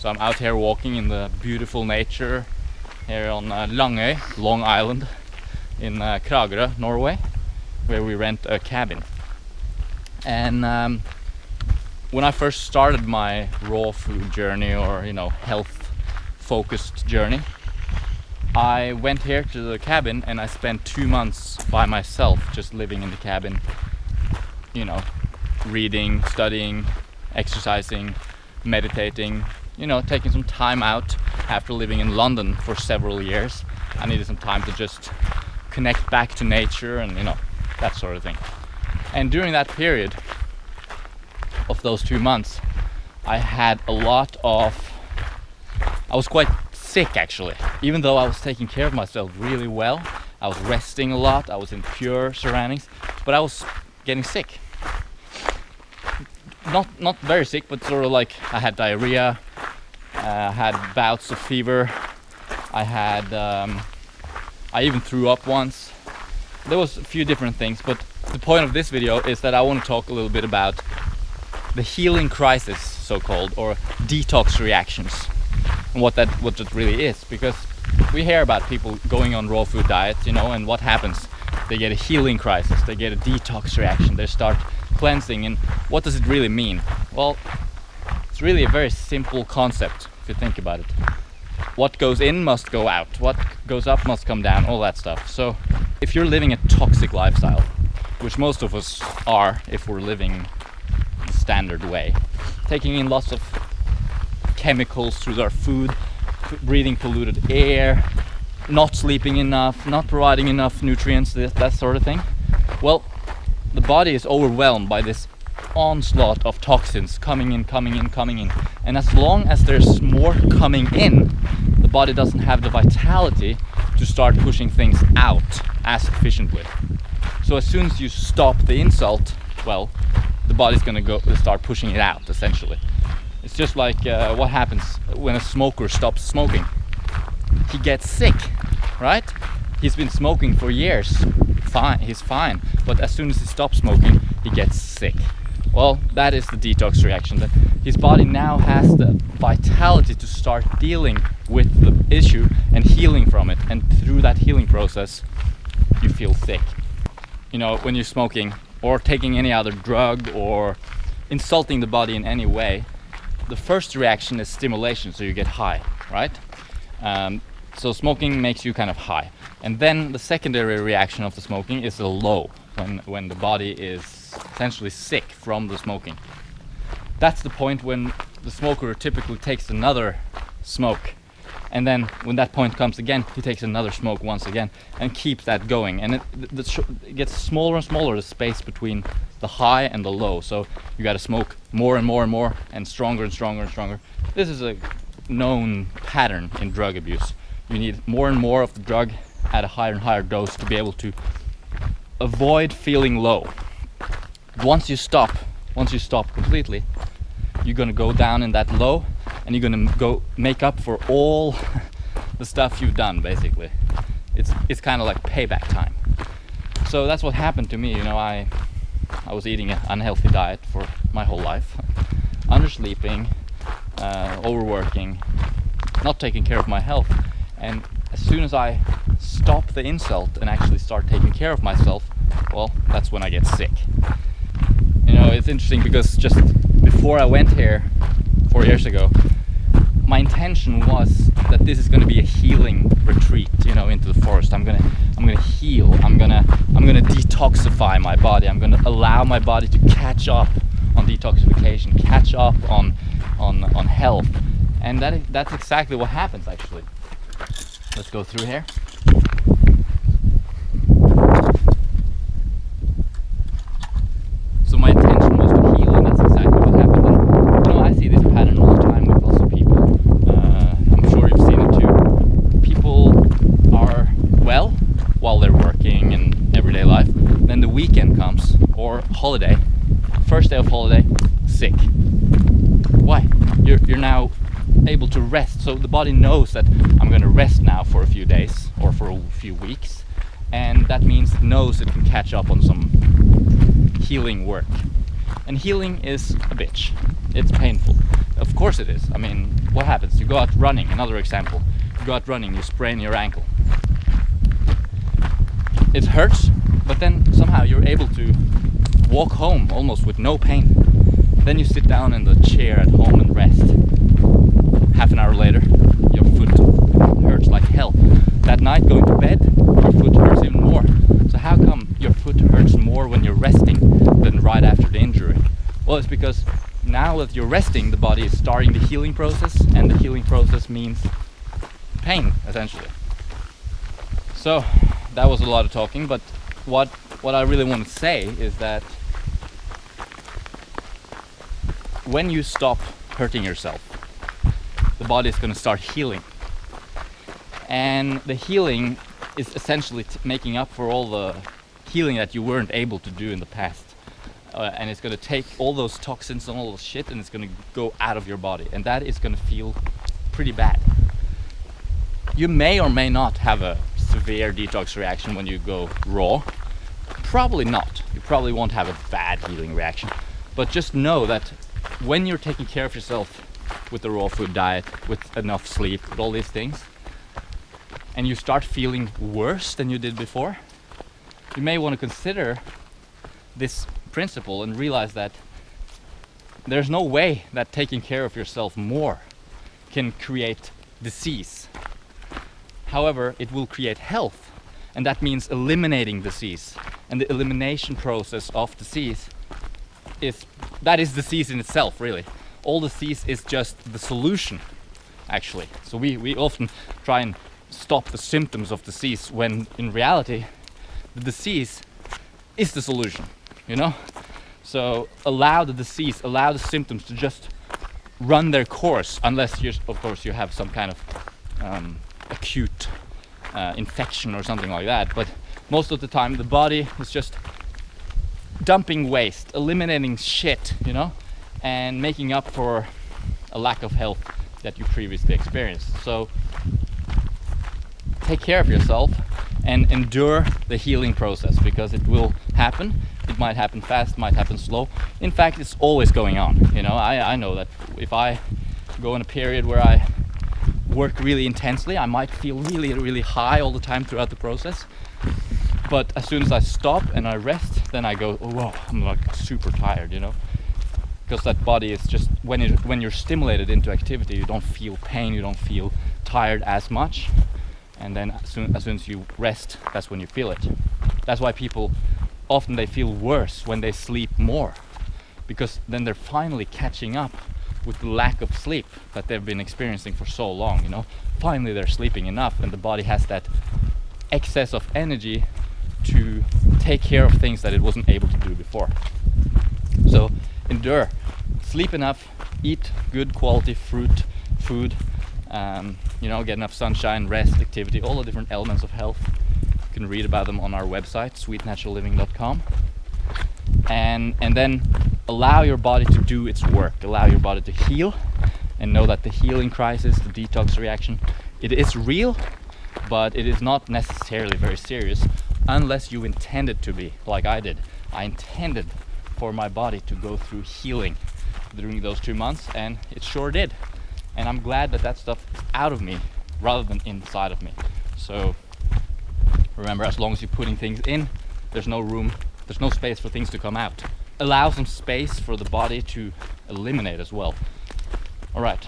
So I'm out here walking in the beautiful nature here on Langøy, Long Island, in Kragerø, Norway, where we rent a cabin. And when I first started my raw food journey, or health focused journey, I went here to the cabin and I spent 2 months by myself, just living in the cabin, reading, studying, exercising, meditating, taking some time out. After living in London for several years, I needed some time to just connect back to nature and that sort of thing. And during that period of those 2 months, I was quite sick actually. Even though I was taking care of myself really well, I was resting a lot, I was in pure surroundings, but I was getting sick. Not very sick, but sort of like I had diarrhea, I had bouts of fever, I even threw up once. There was a few different things, but the point of this video is that I want to talk a little bit about the healing crisis, so-called, or detox reactions, and what that really is. Because we hear about people going on raw food diets, and what happens? They get a healing crisis, they get a detox reaction, they start cleansing. And what does it really mean? Well, it's really a very simple concept if you think about it. What goes in must go out, what goes up must come down, all that stuff. So if you're living a toxic lifestyle, which most of us are if we're living the standard way, taking in lots of chemicals through our food, breathing polluted air, not sleeping enough, not providing enough nutrients, that sort of thing, well, the body is overwhelmed by this onslaught of toxins coming in. And as long as there's more coming in, the body doesn't have the vitality to start pushing things out as efficiently. So as soon as you stop the insult, well, the body's gonna start pushing it out, essentially. It's just like what happens when a smoker stops smoking. He gets sick, right? He's been smoking for years. He's fine, but as soon as he stops smoking, he gets sick. Well, that is the detox reaction. That his body now has the vitality to start dealing with the issue and healing from it. And through that healing process, you feel sick. When you're smoking or taking any other drug or insulting the body in any way, the first reaction is stimulation, so you get high, right? So smoking makes you kind of high. And then the secondary reaction of the smoking is a low, when the body is essentially sick from the smoking. That's the point when the smoker typically takes another smoke. And then when that point comes again, he takes another smoke once again and keeps that going. And it gets smaller and smaller, the space between the high and the low. So you got to smoke more and more and more, and stronger and stronger and stronger. This is a known pattern in drug abuse. You need more and more of the drug at a higher and higher dose to be able to avoid feeling low. Once you stop completely, you're gonna go down in that low, and you're gonna go make up for all the stuff you've done. Basically, it's kind of like payback time. So that's what happened to me. I was eating an unhealthy diet for my whole life, undersleeping, overworking, not taking care of my health. And as soon as I stop the insult and actually start taking care of myself, well, that's when I get sick. It's interesting because just before I went here 4 years ago, my intention was that this is going to be a healing retreat, into the forest. I'm gonna heal. I'm gonna detoxify my body. I'm gonna allow my body to catch up on detoxification, catch up on health, and that's exactly what happens actually. Let's go through here. So my intention was to heal, and that's exactly what happened. And, I see this pattern all the time with lots of people. I'm sure you've seen it too. People are well while they're working in everyday life. Then the weekend comes, or holiday. First day of holiday, sick. Why? You're now able to rest, so the body knows that I'm going to rest now for a few days or for a few weeks, and that means it knows it can catch up on some healing work. And healing is a bitch. It's painful. Of course it is. I mean, what happens? You go out running, another example. You go out running, you sprain your ankle. It hurts, but then somehow you're able to walk home almost with no pain. Then you sit down in the chair at home and rest. Half an hour later, your foot hurts like hell. That night going to bed, your foot hurts even more. So how come your foot hurts more when you're resting than right after the injury? Well, it's because now that you're resting, the body is starting the healing process, and the healing process means pain, essentially. So that was a lot of talking, but what I really want to say is that when you stop hurting yourself, the body is going to start healing. And the healing is essentially making up for all the healing that you weren't able to do in the past. And it's going to take all those toxins and all those shit, and it's going to go out of your body. And that is going to feel pretty bad. You may or may not have a severe detox reaction when you go raw. Probably not. You probably won't have a bad healing reaction. But just know that when you're taking care of yourself with the raw food diet, with enough sleep, with all these things, and you start feeling worse than you did before, you may want to consider this principle and realize that there's no way that taking care of yourself more can create disease. However, it will create health, and that means eliminating disease. And the elimination process of disease is disease in itself, really. All disease is just the solution, actually. So we often try and stop the symptoms of disease, when in reality the disease is the solution, you know? So allow the disease, allow the symptoms to just run their course, unless of course you have some kind of acute infection or something like that. But most of the time the body is just dumping waste, eliminating shit, you know, and making up for a lack of health that you previously experienced. So take care of yourself and endure the healing process, because it will happen. It might happen fast, might happen slow. In fact, it's always going on. You know, I know that if I go in a period where I work really intensely, I might feel really, really high all the time throughout the process. But as soon as I stop and I rest, then I go, oh, whoa, I'm like super tired, you know? Because that body is just, when you're stimulated into activity, you don't feel pain, you don't feel tired as much. And then as soon as you rest, that's when you feel it. That's why people often they feel worse when they sleep more, because then they're finally catching up with the lack of sleep that they've been experiencing for so long, you know. Finally they're sleeping enough, and the body has that excess of energy to take care of things that it wasn't able to do before. So endure, sleep enough, eat good quality food, you know, get enough sunshine, rest, activity, all the different elements of health. You can read about them on our website, sweetnaturalliving.com. And then allow your body to do its work, allow your body to heal, and know that the healing crisis, the detox reaction, it is real, but it is not necessarily very serious unless you intend it to be, like I did. I intended for my body to go through healing during those 2 months, and it sure did. And I'm glad that that stuff is out of me rather than inside of me. So remember, as long as you're putting things in, there's no room, there's no space for things to come out. Allow some space for the body to eliminate as well. All right.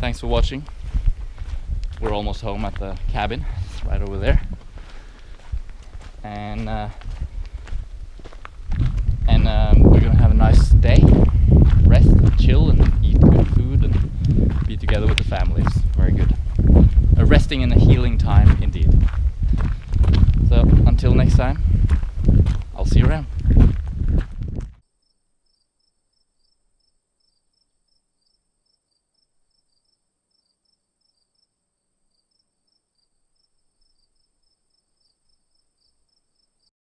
Thanks for watching. We're almost home at the cabin. It's right over there. And we're gonna have a nice day. Rest, chill, and eat good food, and be together with the families. Very good. A resting and a healing time indeed. So until next time, I'll see you around.